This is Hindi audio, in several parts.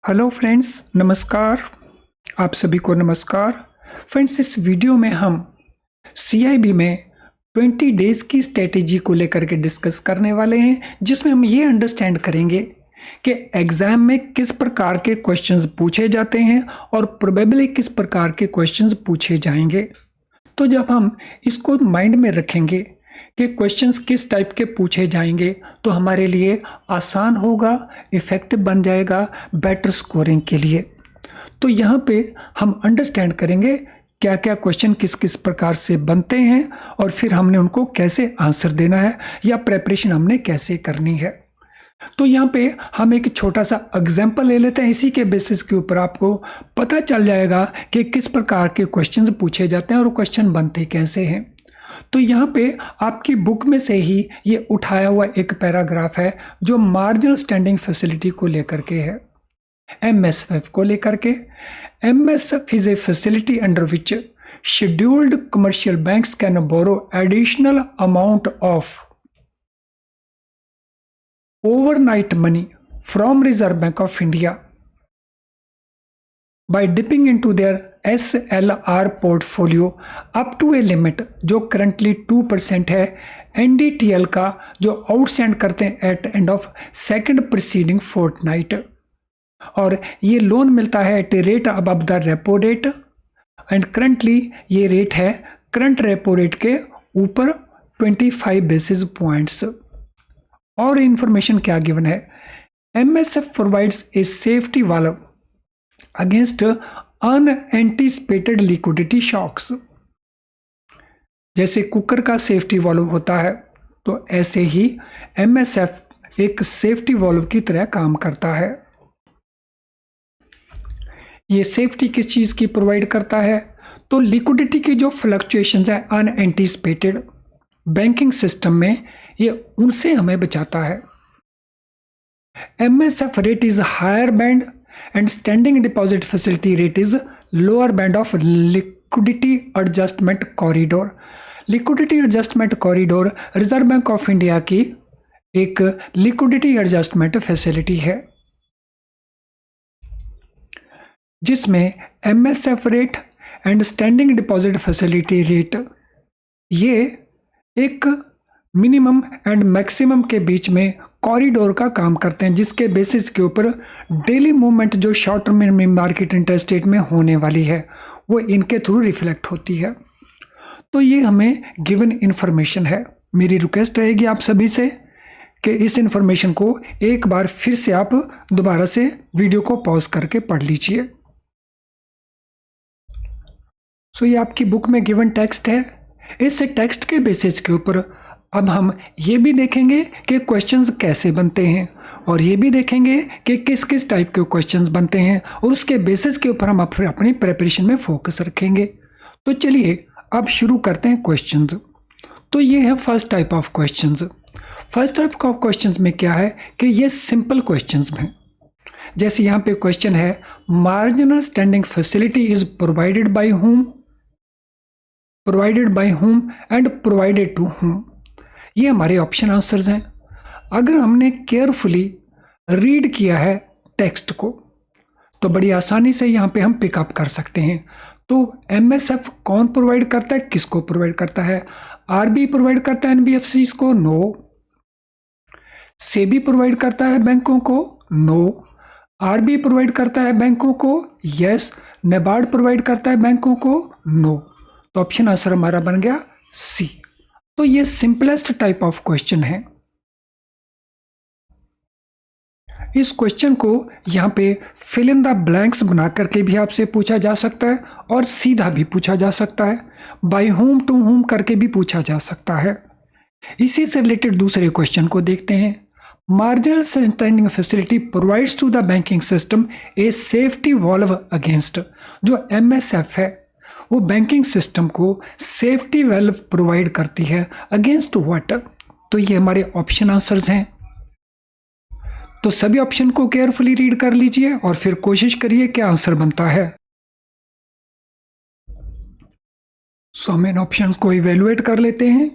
हेलो फ्रेंड्स, नमस्कार। आप सभी को नमस्कार। फ्रेंड्स, इस वीडियो में हम सीआईबी में 20 डेज़ की स्ट्रेटेजी को लेकर के डिस्कस करने वाले हैं, जिसमें हम ये अंडरस्टैंड करेंगे कि एग्ज़ाम में किस प्रकार के क्वेश्चंस पूछे जाते हैं और प्रोबेबली किस प्रकार के क्वेश्चंस पूछे जाएंगे। तो जब हम इसको माइंड में रखेंगे कि क्वेश्चंस किस टाइप के पूछे जाएंगे, तो हमारे लिए आसान होगा, इफ़ेक्टिव बन जाएगा बेटर स्कोरिंग के लिए। तो यहाँ पे हम अंडरस्टैंड करेंगे क्या क्या क्वेश्चन किस किस प्रकार से बनते हैं और फिर हमने उनको कैसे आंसर देना है या प्रेपरेशन हमने कैसे करनी है। तो यहाँ पे हम एक छोटा सा एग्जाम्पल ले लेते हैं। इसी के बेसिस के ऊपर आपको पता चल जाएगा कि किस प्रकार के क्वेश्चंस पूछे जाते हैं और क्वेश्चन बनते कैसे हैं। तो यहाँ पे आपकी बुक में से ही ये उठाया हुआ एक पैराग्राफ है जो मार्जिनल स्टैंडिंग फैसिलिटी को लेकर के है, एमएसएफ को लेकर के। MSF is a facility under which scheduled commercial banks can borrow additional amount of overnight money from Reserve Bank of India by dipping into their SLR portfolio up to a limit जो करंटली 2% है NDTL का, जो आउटसेंड करते हैं at end of second preceding fortnight. और ये लोन मिलता है at a rate above the repo rate and currently ये रेट है करंट रेपो रेट के ऊपर 25 बेसिस पॉइंट्स। और इंफॉर्मेशन क्या गिवन है, MSF provides a safety valve against unanticipated liquidity shocks. जैसे कुकर का सेफ्टी वाल्व होता है, तो ऐसे ही एमएसएफ एक सेफ्टी वाल्व की तरह काम करता है। ये सेफ्टी किस चीज़ की प्रोवाइड करता है, तो लिक्विडिटी की जो फ्लक्चुएशंस है अनएंटिसिपेटेड बैंकिंग सिस्टम में, ये उनसे हमें बचाता है। MSF rate is higher band and standing deposit facility rate is lower band of liquidity adjustment corridor. Liquidity adjustment corridor Reserve bank of India की एक लिक्विडिटी एडजस्टमेंट फैसिलिटी है, जिसमें MSF rate and standing deposit facility rate ये एक मिनिमम एंड मैक्सिमम के बीच में कॉरिडोर का काम करते हैं, जिसके बेसिस के ऊपर डेली मूवमेंट जो शॉर्ट टर्म में मार्केट इंटरेस्ट रेट में होने वाली है वो इनके थ्रू रिफ्लेक्ट होती है। तो ये हमें गिवन इन्फॉर्मेशन है। मेरी रिक्वेस्ट रहेगी आप सभी से कि इस इन्फॉर्मेशन को एक बार फिर से आप दोबारा से वीडियो को पॉज करके पढ़ लीजिए। सो ये आपकी बुक में गिवन टेक्स्ट है। इस टेक्स्ट के बेसिस के ऊपर अब हम ये भी देखेंगे कि क्वेश्चंस कैसे बनते हैं और ये भी देखेंगे कि किस किस टाइप के क्वेश्चंस बनते हैं, और उसके बेसिस के ऊपर हम फिर अपनी प्रिपरेशन में फोकस रखेंगे। तो चलिए अब शुरू करते हैं क्वेश्चंस। तो ये है first type of questions. First type of questions में क्या है कि ये सिंपल क्वेश्चंस हैं। जैसे यहाँ पे क्वेश्चन है, marginal standing facility is provided by whom, provided by whom and provided to whom। ये हमारे ऑप्शन आंसर्स हैं। अगर हमने केयरफुली रीड किया है टेक्स्ट को तो बड़ी आसानी से यहाँ पे हम पिकअप कर सकते हैं। तो एमएसएफ कौन प्रोवाइड करता है, किसको प्रोवाइड करता है? आरबी प्रोवाइड करता है एनबीएफसीज को? नो। सेबी प्रोवाइड करता है बैंकों को? नो। आरबी प्रोवाइड करता है बैंकों को? यस। नेबार्ड प्रोवाइड करता है बैंकों को? नो। तो ऑप्शन आंसर हमारा बन गया सी। तो ये सिंपलेस्ट टाइप ऑफ क्वेश्चन है। इस क्वेश्चन को यहाँ पे फिल इन द ब्लैंक्स बना करके भी आपसे पूछा जा सकता है और सीधा भी पूछा जा सकता है, बाय होम टू होम करके भी पूछा जा सकता है। इसी से रिलेटेड दूसरे क्वेश्चन को देखते हैं। Marginal standing facility provides to the banking system a safety valve against. जो एमएसएफ है वो बैंकिंग सिस्टम को सेफ्टी वेल्व प्रोवाइड करती है अगेंस्ट व्हाट? तो ये हमारे ऑप्शन आंसर्स हैं। तो सभी ऑप्शन को केयरफुली रीड कर लीजिए और फिर कोशिश करिए क्या आंसर बनता है। सो हम इन ऑप्शंस को इवेलुएट कर लेते हैं।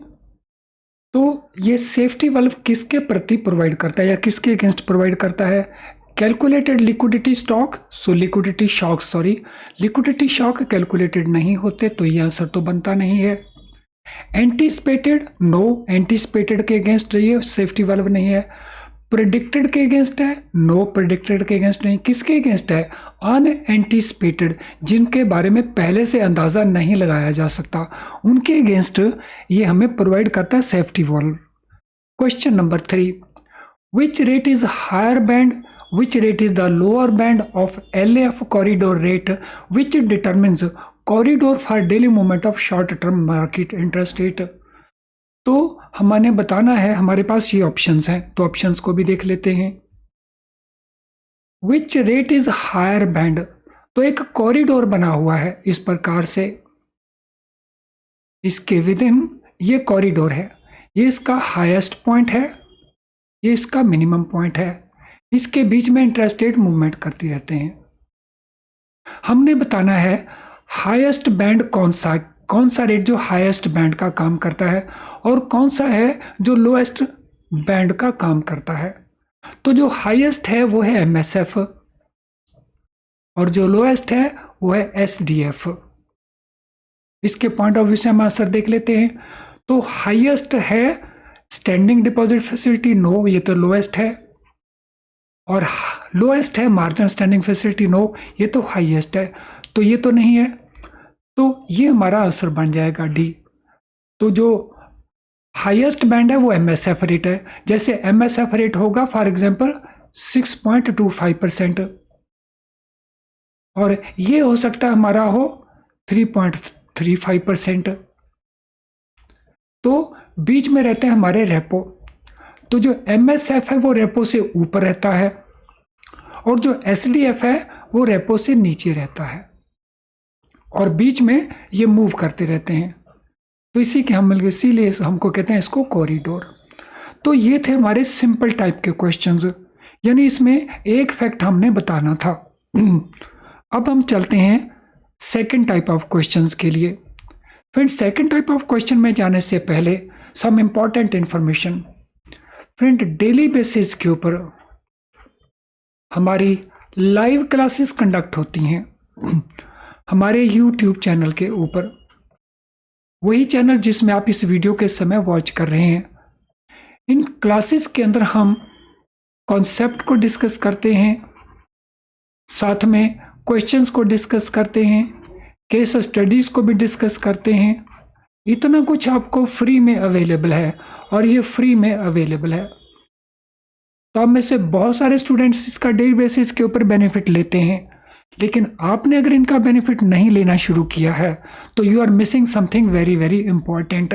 तो ये सेफ्टी वेल्व किसके प्रति प्रोवाइड करता है या किसके अगेंस्ट प्रोवाइड करता है? Calculated liquidity stock, so liquidity shock, sorry liquidity shock calculated नहीं होते, तो ये आंसर तो बनता नहीं है। एंटीसिपेटेड, नो, एंटीसिपेटेड के अगेंस्ट ये सेफ्टी वाल्व नहीं है। प्रेडिक्टेड के अगेंस्ट है, नो, प्रेडिक्टेड के अगेंस्ट नहीं। किसके अगेंस्ट है? अनएंटीसिपेटेड, जिनके बारे में पहले से अंदाजा नहीं लगाया जा सकता, उनके अगेंस्ट ये हमें प्रोवाइड करता है safety valve. Question number 3, which rate is higher band, which rate is the lower band of LAF corridor rate, which determines corridor for daily movement of short term market interest rate। तो हमारे बताना है, हमारे पास ये ऑप्शंस हैं, तो ऑप्शंस को भी देख लेते हैं। which rate is higher band, तो एक कॉरिडोर बना हुआ है इस प्रकार से, इसके विद इन ये कॉरिडोर है, ये इसका हाईएस्ट पॉइंट है, ये इसका मिनिमम पॉइंट है, इसके बीच में इंटरेस्ट रेट मूवमेंट करती रहते हैं। हमने बताना है हाईएस्ट बैंड कौन सा रेट जो हाईएस्ट बैंड का काम करता है और कौन सा है जो लोएस्ट बैंड का काम करता है। तो जो हाईएस्ट है वो है एमएसएफ और जो लोएस्ट है वो है एसडीएफ। इसके पॉइंट ऑफ व्यू से हम आंसर देख लेते हैं। तो हाईएस्ट है स्टैंडिंग डिपॉजिट फैसिलिटी, नो, ये तो लोएस्ट है, और लोएस्ट है मार्जिनल स्टैंडिंग फैसिलिटी, नो, ये तो हाईएस्ट है, तो ये तो नहीं है, तो ये हमारा आंसर बन जाएगा डी। तो जो हाईएस्ट बैंड है वो एमएसएफ रेट है, जैसे एमएसएफ रेट होगा फॉर एग्जांपल 6.25%, और ये हो सकता है हमारा हो 3.35%। तो बीच में रहते हैं हमारे रेपो, तो जो एमएसएफ है वो रेपो से ऊपर रहता है और जो एसडीएफ है वो रेपो से नीचे रहता है, और बीच में ये मूव करते रहते हैं, तो इसीलिए हमको कहते हैं इसको कॉरिडोर। तो ये थे हमारे सिंपल टाइप के क्वेश्चंस, यानी इसमें एक फैक्ट हमने बताना था। अब हम चलते हैं सेकंड टाइप ऑफ क्वेश्चंस के लिए। Friend, second type of question में जाने से पहले some important information. Friend, daily basis के ऊपर हमारी लाइव क्लासेस कंडक्ट होती हैं हमारे यूट्यूब चैनल के ऊपर, वही चैनल जिसमें आप इस वीडियो के समय वॉच कर रहे हैं। इन क्लासेस के अंदर हम कॉन्सेप्ट को डिस्कस करते हैं, साथ में क्वेश्चंस को डिस्कस करते हैं, केस स्टडीज को भी डिस्कस करते हैं। इतना कुछ आपको फ्री में अवेलेबल है, और ये फ्री में अवेलेबल है। तो आप में से बहुत सारे स्टूडेंट्स इसका डेली बेसिस के ऊपर बेनिफिट लेते हैं, लेकिन आपने अगर इनका बेनिफिट नहीं लेना शुरू किया है तो you are missing something very very important.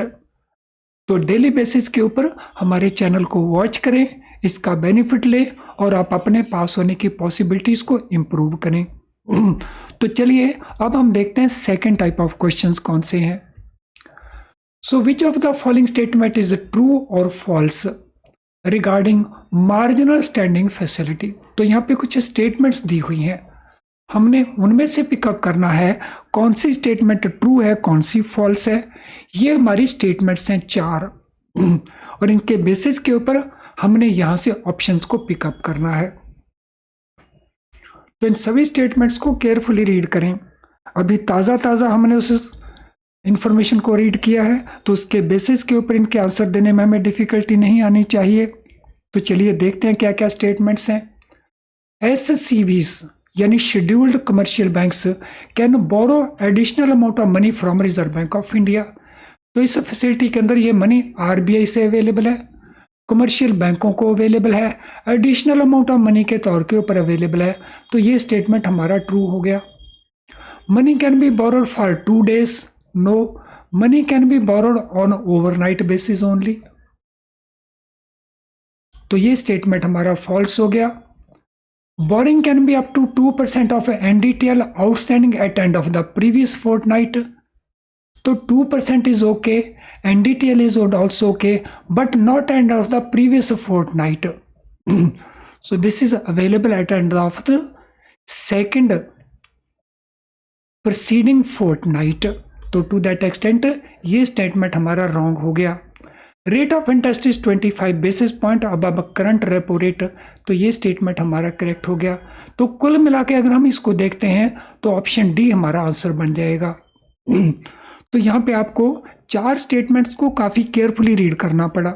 तो डेली बेसिस के ऊपर हमारे चैनल को वॉच करें, इसका बेनिफिट लें और आप अपने पास होने की पॉसिबिलिटीज को इम्प्रूव करें। तो चलिए अब हम देखते हैं सेकेंड टाइप ऑफ क्वेश्चंस कौन से हैं। So which of the following statement is true और false regarding marginal standing facility. तो यहाँ पे कुछ स्टेटमेंट्स दी हुई हैं, हमने उनमें से पिकअप करना है कौन सी स्टेटमेंट ट्रू है, कौन सी फॉल्स है। ये हमारी स्टेटमेंट्स हैं 4, और इनके बेसिस के ऊपर हमने यहाँ से ऑप्शंस को पिकअप करना है। तो इन सभी स्टेटमेंट्स को केयरफुली रीड करें। अभी ताज़ा हमने उस इंफॉर्मेशन को रीड किया है, तो उसके बेसिस के ऊपर इनके आंसर देने में हमें डिफिकल्टी नहीं आनी चाहिए। तो चलिए देखते हैं क्या क्या स्टेटमेंट्स हैं। एससीबीज यानी scheduled commercial banks can borrow additional amount of money from Reserve bank of India. तो इस फैसिलिटी के अंदर ये मनी आरबीआई से अवेलेबल है, कमर्शियल बैंकों को अवेलेबल है, एडिशनल अमाउंट ऑफ मनी के तौर के ऊपर अवेलेबल है। तो ये स्टेटमेंट हमारा ट्रू हो गया। Money can be borrowed for 2 days, no, money can be borrowed on overnight basis only. तो ये स्टेटमेंट हमारा फॉल्स हो गया। Borrowing can be up to 2% of NDTL outstanding at end of the previous fortnight. तो 2% is okay, NDTL is also okay, but not end of the previous fortnight. So this is available at end of the second preceding fortnight. तो to that extent ये statement हमारा wrong हो गया। Rate of interest is 25 basis point above current repo rate. तो ये स्टेटमेंट हमारा करेक्ट हो गया। तो कुल मिला के अगर हम इसको देखते हैं तो ऑप्शन डी हमारा आंसर बन जाएगा। तो यहाँ पे आपको 4 स्टेटमेंट्स को काफ़ी केयरफुली रीड करना पड़ा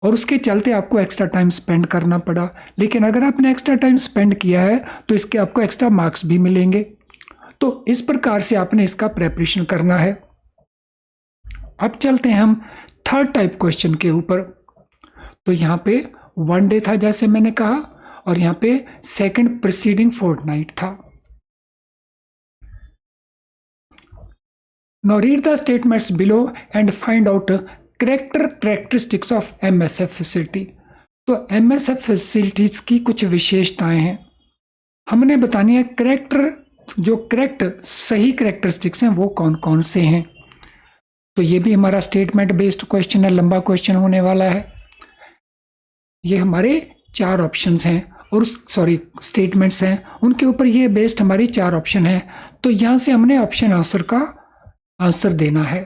और उसके चलते आपको एक्स्ट्रा टाइम स्पेंड करना पड़ा। लेकिन अगर आपने एक्स्ट्रा टाइम स्पेंड किया है तो इसके आपको एक्स्ट्रा मार्क्स भी मिलेंगे। तो इस प्रकार से आपने इसका प्रेपरेशन करना है। अब चलते हैं हम थर्ड टाइप क्वेश्चन के ऊपर। तो यहाँ पे 1 डे था जैसे मैंने कहा, और यहाँ पे सेकंड प्रीसीडिंग फोर्टनाइट था। Now read the statements below and find out characteristics of MSF facility. तो एमएसएफ फैसिलिटीज की कुछ विशेषताएं हैं, हमने बतानी है। करेक्ट सही कैरेक्टरिस्टिक्स हैं वो कौन कौन से हैं। तो ये भी हमारा स्टेटमेंट बेस्ड क्वेश्चन है, लंबा क्वेश्चन होने वाला है। ये हमारे 4 ऑप्शंस हैं और स्टेटमेंट्स हैं, उनके ऊपर ये बेस्ड हमारी 4 ऑप्शन हैं। तो यहाँ से हमने ऑप्शन आंसर का आंसर देना है।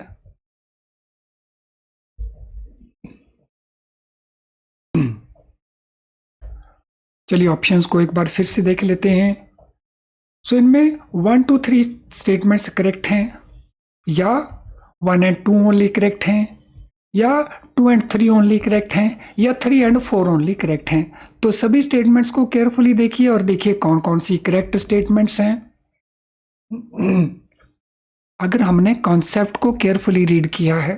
चलिए ऑप्शंस को एक बार फिर से देख लेते हैं। सो इनमें 1, 2, 3 स्टेटमेंट्स करेक्ट हैं, या 1 and 2 ओनली करेक्ट हैं, या 2 and 3 ओनली करेक्ट हैं, या 3 and 4 ओनली करेक्ट हैं। तो सभी स्टेटमेंट्स को केयरफुली देखिए और देखिए कौन कौन सी करेक्ट स्टेटमेंट्स हैं। अगर हमने कॉन्सेप्ट को केयरफुली रीड किया है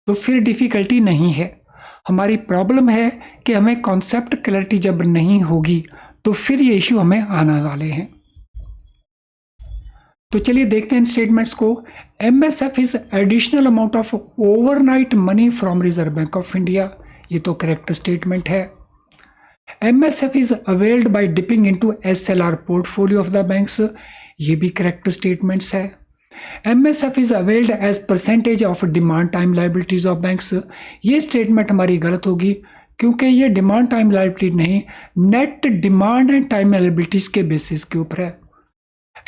तो फिर डिफिकल्टी नहीं है। हमारी प्रॉब्लम है कि हमें कॉन्सेप्ट क्लैरिटी जब नहीं होगी तो फिर ये इश्यू हमें आने वाले हैं। तो चलिए देखते हैं इन स्टेटमेंट्स को। MSF is additional amount of overnight money from Reserve bank of India, ये तो करेक्ट स्टेटमेंट है। MSF is availed by dipping into SLR portfolio of the banks, ये भी करेक्ट स्टेटमेंट्स है। MSF is availed as percentage of demand time liabilities of banks, ये स्टेटमेंट हमारी गलत होगी क्योंकि ये डिमांड टाइम लाइबिलिटी नहीं, net demand and time liabilities के बेसिस के ऊपर है।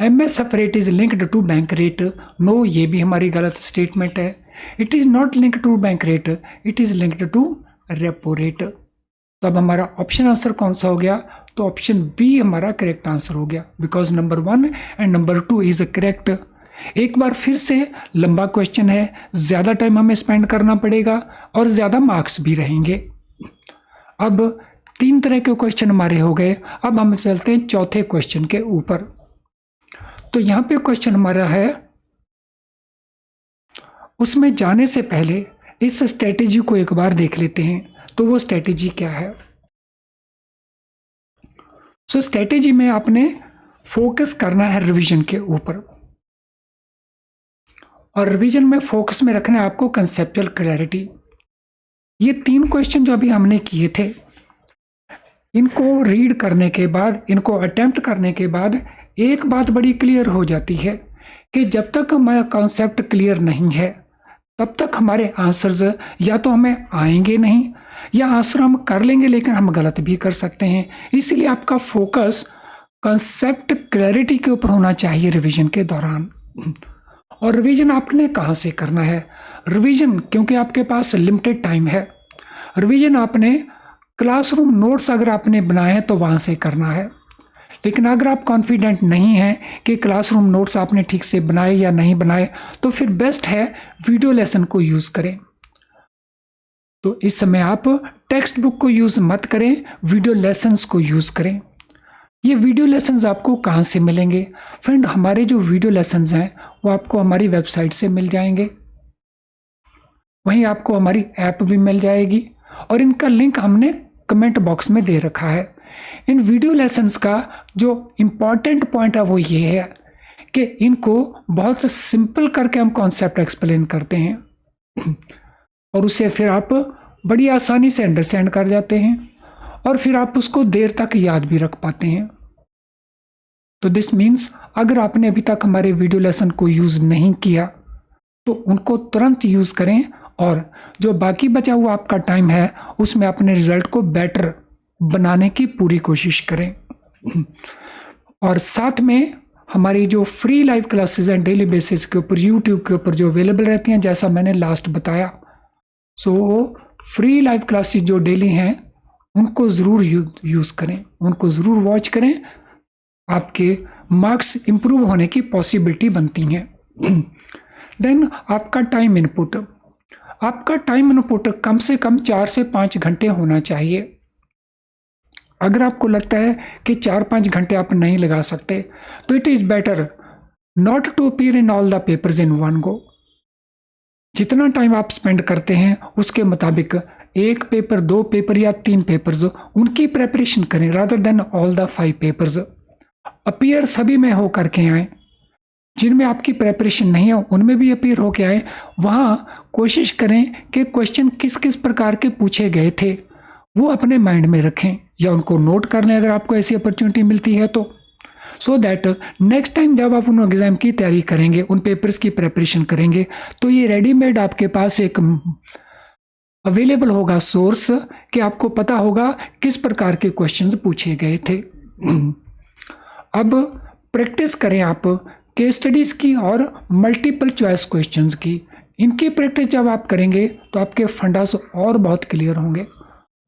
MSF rate is linked to bank rate, no, ये भी हमारी गलत स्टेटमेंट है। It is not linked to bank rate, it is linked to repo rate. तो अब हमारा ऑप्शन आंसर कौन सा हो गया? तो ऑप्शन बी हमारा करेक्ट आंसर हो गया, because number 1 and number 2 is correct. एक बार फिर से लंबा क्वेश्चन है, ज़्यादा टाइम हमें स्पेंड करना पड़ेगा और ज़्यादा मार्क्स भी रहेंगे। अब 3 तरह के क्वेश्चन हमारे हो गए। अब हम चलते हैं चौथे क्वेश्चन के ऊपर। तो यहाँ पे क्वेश्चन हमारा है, उसमें जाने से पहले इस स्ट्रेटेजी को एक बार देख लेते हैं। तो वो स्ट्रेटेजी क्या है? सो स्ट्रेटेजी में आपने फोकस करना है रिवीजन के ऊपर, और रिवीजन में फोकस में रखना है आपको कंसेप्चुअल क्लैरिटी। ये 3 क्वेश्चन जो अभी हमने किए थे, इनको रीड करने के बाद, इनको अटेम्प्ट करने के बाद एक बात बड़ी क्लियर हो जाती है कि जब तक हमारा कॉन्सेप्ट क्लियर नहीं है तब तक हमारे आंसर्स या तो हमें आएंगे नहीं, या आंसर हम कर लेंगे लेकिन हम गलत भी कर सकते हैं। इसलिए आपका फोकस कॉन्सेप्ट क्लैरिटी के ऊपर होना चाहिए रिवीजन के दौरान। और रिवीजन आपने कहाँ से करना है? रिवीजन, क्योंकि आपके पास लिमिटेड टाइम है, रिवीजन आपने क्लासरूम नोट्स अगर आपने बनाए हैं तो वहाँ से करना है। लेकिन अगर आप कॉन्फिडेंट नहीं हैं कि क्लासरूम नोट्स आपने ठीक से बनाए या नहीं बनाए, तो फिर बेस्ट है वीडियो लेसन को यूज़ करें। तो इस समय आप टेक्स्ट बुक को यूज़ मत करें, वीडियो लेसन्स को यूज़ करें। ये वीडियो लेसन्स आपको कहाँ से मिलेंगे? फ्रेंड, हमारे जो वीडियो लेसन्स हैं वो आपको हमारी वेबसाइट से मिल जाएंगे, वहीं आपको हमारी ऐप भी मिल जाएगी, और इनका लिंक हमने कमेंट बॉक्स में दे रखा है। इन वीडियो लेसन्स का जो इम्पॉर्टेंट पॉइंट है वो ये है कि इनको बहुत सिंपल करके हम कॉन्सेप्ट एक्सप्लेन करते हैं, और उसे फिर आप बड़ी आसानी से अंडरस्टैंड कर जाते हैं, और फिर आप उसको देर तक याद भी रख पाते हैं। तो दिस मीन्स अगर आपने अभी तक हमारे वीडियो लेसन को यूज़ नहीं किया तो उनको तुरंत यूज़ करें, और जो बाकी बचा हुआ आपका टाइम है उसमें अपने रिजल्ट को बेटर बनाने की पूरी कोशिश करें। और साथ में हमारी जो फ्री लाइव क्लासेस हैं डेली बेसिस के ऊपर यूट्यूब के ऊपर जो अवेलेबल रहती हैं, जैसा मैंने लास्ट बताया, सो फ्री लाइव क्लासेस जो डेली हैं उनको ज़रूर यूज़ करें, उनको ज़रूर वॉच करें, आपके मार्क्स इम्प्रूव होने की पॉसिबिलिटी बनती हैं। देन आपका टाइम इनपुट, आपका टाइम इनपुट कम से कम 4 से 5 घंटे होना चाहिए। अगर आपको लगता है कि 4-5 घंटे आप नहीं लगा सकते तो it is better not to appear in all the papers in one go. जितना टाइम आप स्पेंड करते हैं उसके मुताबिक 1 पेपर, 2 पेपर या 3 पेपर्स उनकी प्रेपरेशन करें rather than all the 5 papers. Appear सभी में हो करके आए, जिनमें आपकी प्रेपरेशन नहीं है उनमें भी अपीयर होके आए। वहाँ कोशिश करें कि क्वेश्चन किस किस प्रकार के पूछे गए थे वो अपने माइंड में रखें या उनको नोट कर लें अगर आपको ऐसी अपॉर्चुनिटी मिलती है तो, सो दैट नेक्स्ट टाइम जब आप उन एग्ज़ाम की तैयारी करेंगे, उन पेपर्स की प्रेपरेशन करेंगे तो ये रेडीमेड आपके पास एक अवेलेबल होगा सोर्स कि आपको पता होगा किस प्रकार के क्वेश्चंस पूछे गए थे। अब प्रैक्टिस करें आप केस स्टडीज़ की और मल्टीपल चॉइस क्वेश्चंस की। इनकी प्रैक्टिस जब आप करेंगे तो आपके फंडास और बहुत क्लियर होंगे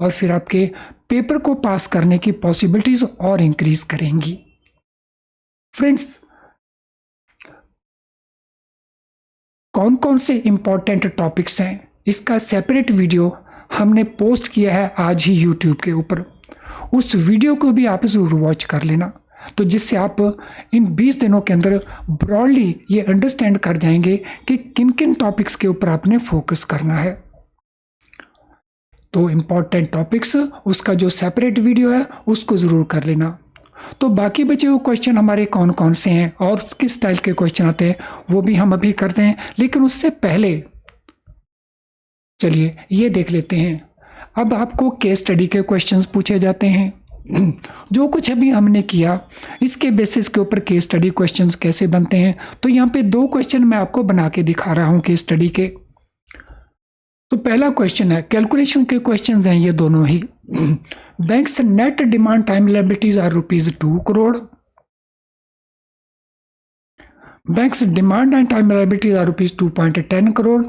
और फिर आपके पेपर को पास करने की पॉसिबिलिटीज़ और इंक्रीज करेंगी। फ्रेंड्स, कौन कौन से इंपॉर्टेंट टॉपिक्स हैं इसका सेपरेट वीडियो हमने पोस्ट किया है आज ही यूट्यूब के ऊपर। उस वीडियो को भी आप ज़रूर वॉच कर लेना, तो जिससे आप इन 20 दिनों के अंदर ब्रॉडली ये अंडरस्टैंड कर जाएंगे कि किन किन टॉपिक्स के ऊपर आपने फोकस करना है। तो इम्पॉर्टेंट टॉपिक्स उसका जो सेपरेट वीडियो है उसको ज़रूर कर लेना। तो बाकी बचे हुए क्वेश्चन हमारे कौन कौन से हैं और किस स्टाइल के क्वेश्चन आते हैं वो भी हम अभी करते हैं, लेकिन उससे पहले चलिए ये देख लेते हैं। अब आपको केस स्टडी के क्वेश्चंस पूछे जाते हैं। जो कुछ अभी हमने किया इसके बेसिस के ऊपर केस स्टडी क्वेश्चंस कैसे बनते हैं, तो यहाँ पे 2 क्वेश्चन मैं आपको बना के दिखा रहा हूँ केस स्टडी के। तो पहला क्वेश्चन है, कैलकुलेशन के क्वेश्चंस हैं ये दोनों ही। Banks net demand time liabilities are ₹2 crore। Banks demand and time liabilities are ₹2.10 crore।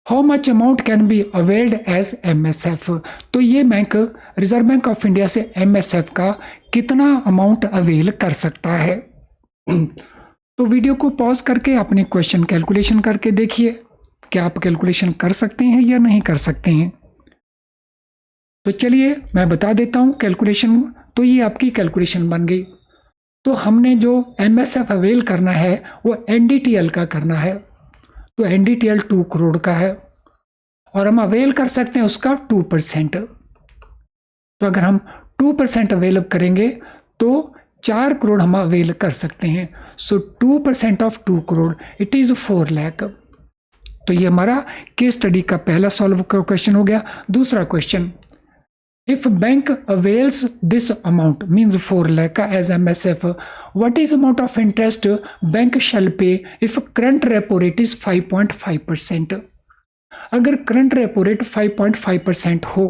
How much amount can be availed as MSF। तो ये bank reserve bank of India से MSF का कितना अमाउंट अवेल कर सकता है। तो वीडियो को पॉज करके अपने क्वेश्चन कैलकुलेशन करके देखिए क्या आप कैलकुलेशन कर सकते हैं या नहीं कर सकते हैं। तो चलिए मैं बता देता हूँ कैलकुलेशन। तो ये आपकी कैलकुलेशन बन गई। तो हमने जो MSF अवेल करना है वो NDTL का करना है। तो NDTL 2 करोड़ का है और हम अवेल कर सकते हैं उसका 2%। तो अगर हम 2% अवेल करेंगे तो 4 करोड़ हम अवेल कर सकते हैं। सो 2% of 2 crore it is 4 lakh. तो ये हमारा केस स्टडी का पहला सॉल्व क्वेश्चन हो गया। दूसरा question, if bank avails this amount means 4 lakh as MSF, what is amount of interest bank shall pay if current repo rate is 5.5%। अगर करंट रेपो रेट 5.5% हो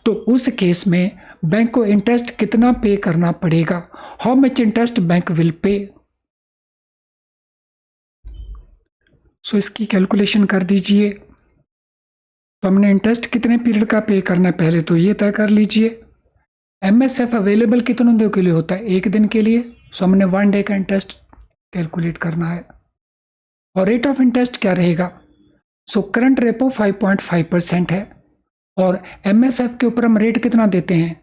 तो उस केस में बैंक को इंटरेस्ट कितना पे करना पड़ेगा। How much interest bank will pay. So इसकी कैलकुलेशन कर दीजिए। तो हमने इंटरेस्ट कितने पीरियड का पे करना है पहले तो ये तय कर लीजिए। MSF अवेलेबल कितने दिनों के लिए होता है, 1 दिन के लिए। सो हमने 1 डे का इंटरेस्ट कैलकुलेट करना है। और रेट ऑफ इंटरेस्ट क्या रहेगा। सो करंट रेपो 5.5% है और MSF के ऊपर हम रेट कितना देते हैं।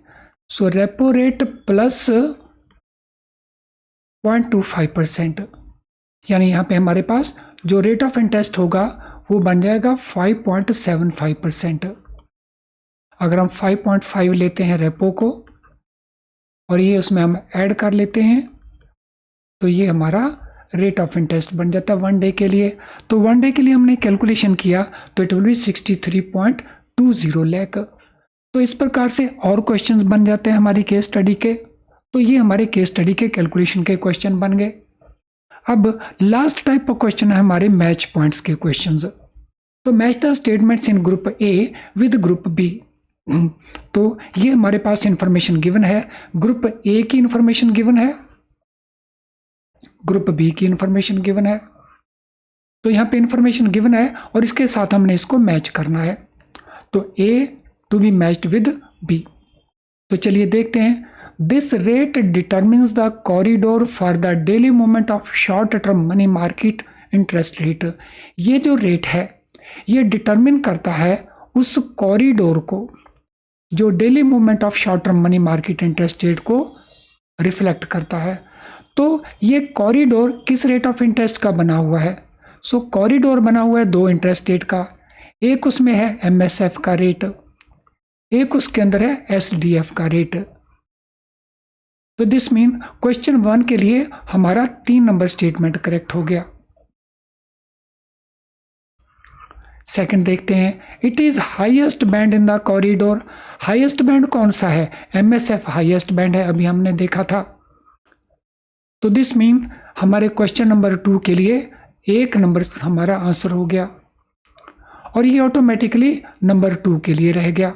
सो रेपो रेट प्लस 0.25%, यानी यहाँ पे हमारे पास जो रेट ऑफ इंटरेस्ट होगा वो बन जाएगा 5.75%। अगर हम 5.5 लेते हैं रेपो को और ये उसमें हम ऐड कर लेते हैं तो ये हमारा रेट ऑफ इंटरेस्ट बन जाता है 1 डे के लिए। तो 1 डे के लिए हमने कैलकुलेशन किया तो इट विल बी 63.20 लाख। तो इस प्रकार से और क्वेश्चंस बन जाते हैं हमारी केस स्टडी के। तो ये हमारे केस स्टडी के कैलकुलेशन के क्वेश्चन बन गए। अब लास्ट टाइप ऑफ क्वेश्चन है हमारे मैच पॉइंट्स के क्वेश्चंस। तो match the statements in group A with group B। तो ये हमारे पास इंफॉर्मेशन गिवन है, ग्रुप A की इंफॉर्मेशन गिवन है, ग्रुप B की इंफॉर्मेशन गिवन है। तो यहाँ पे इंफॉर्मेशन गिवन है और इसके साथ हमने इसको मैच करना है। तो A to b matched with B। तो चलिए देखते हैं। This rate determines the corridor for the daily movement of short term money market interest rate. ये जो रेट है ये डिटर्मिन करता है उस कॉरिडोर को जो daily movement of short term money market interest rate को रिफ्लेक्ट करता है। तो ये कॉरिडोर किस रेट ऑफ इंटरेस्ट का बना हुआ है? सो कॉरिडोर बना हुआ है दो इंटरेस्ट रेट का। एक उसमें है MSF का रेट, एक उसके अंदर है SDF का रेट। तो दिस मीन क्वेश्चन 1 के लिए हमारा 3 नंबर स्टेटमेंट करेक्ट हो गया। सेकंड देखते हैं। It is highest band in the corridor. Highest band कौन सा है? MSF हाईएस्ट बैंड है, अभी हमने देखा था। तो दिस मीन हमारे क्वेश्चन नंबर 2 के लिए 1 नंबर हमारा आंसर हो गया और ये ऑटोमेटिकली नंबर 2 के लिए रह गया।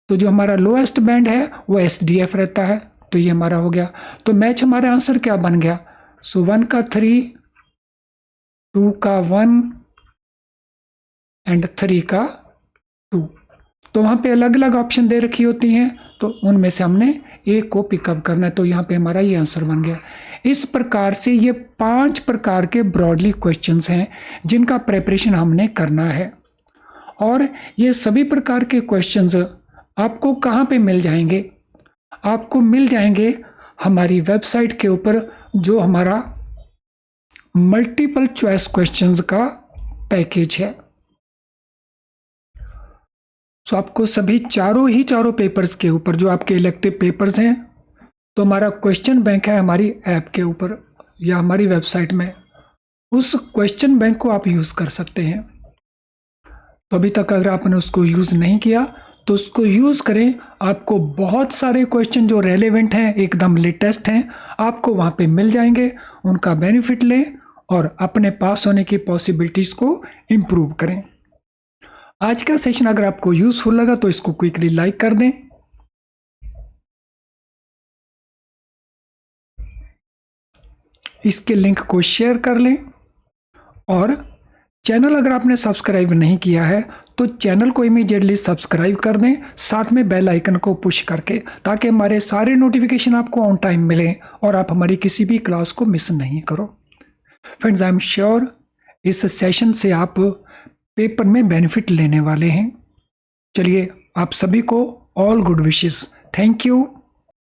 तो जो हमारा लोएस्ट बैंड है वो SDF रहता है, तो ये हमारा हो गया। तो मैच हमारा आंसर क्या बन गया? सो 1 का 3, 2 का 1 एंड 3 का 2। तो वहाँ पे अलग अलग ऑप्शन दे रखी होती हैं, तो उनमें से हमने एक को पिकअप करना है। तो यहाँ पे हमारा ये आंसर बन गया। इस प्रकार से ये 5 प्रकार के ब्रॉडली क्वेश्चंस हैं जिनका प्रिपरेशन हमने करना है। और ये सभी प्रकार के क्वेश्चंस आपको कहाँ पे मिल जाएंगे? आपको मिल जाएंगे हमारी वेबसाइट के ऊपर, जो हमारा मल्टीपल चॉइस क्वेश्चंस का पैकेज है। तो आपको सभी चारों पेपर्स के ऊपर, जो आपके इलेक्टिव पेपर्स हैं, तो हमारा क्वेश्चन बैंक है हमारी ऐप के ऊपर या हमारी वेबसाइट में, उस क्वेश्चन बैंक को आप यूज़ कर सकते हैं। तो अभी तक अगर आपने उसको यूज़ नहीं किया तो उसको यूज़ करें। आपको बहुत सारे क्वेश्चन जो रेलेवेंट हैं, एकदम लेटेस्ट हैं, आपको वहाँ पे मिल जाएंगे। उनका बेनिफिट लें और अपने पास होने की पॉसिबिलिटीज़ को इम्प्रूव करें। आज का सेशन अगर आपको यूज़फुल लगा तो इसको क्विकली लाइक कर दें। इसके लिंक को शेयर कर लें और चैनल अगर आपने सब्सक्राइब नहीं किया है तो चैनल को इमीडिएटली सब्सक्राइब कर दें, साथ में बेल आइकन को पुश करके, ताकि हमारे सारे नोटिफिकेशन आपको ऑन टाइम मिलें और आप हमारी किसी भी क्लास को मिस नहीं करो। फ्रेंड्स, आई एम श्योर इस सेशन से आप पेपर में बेनिफिट लेने वाले हैं। चलिए, आप सभी को all good wishes. Thank you.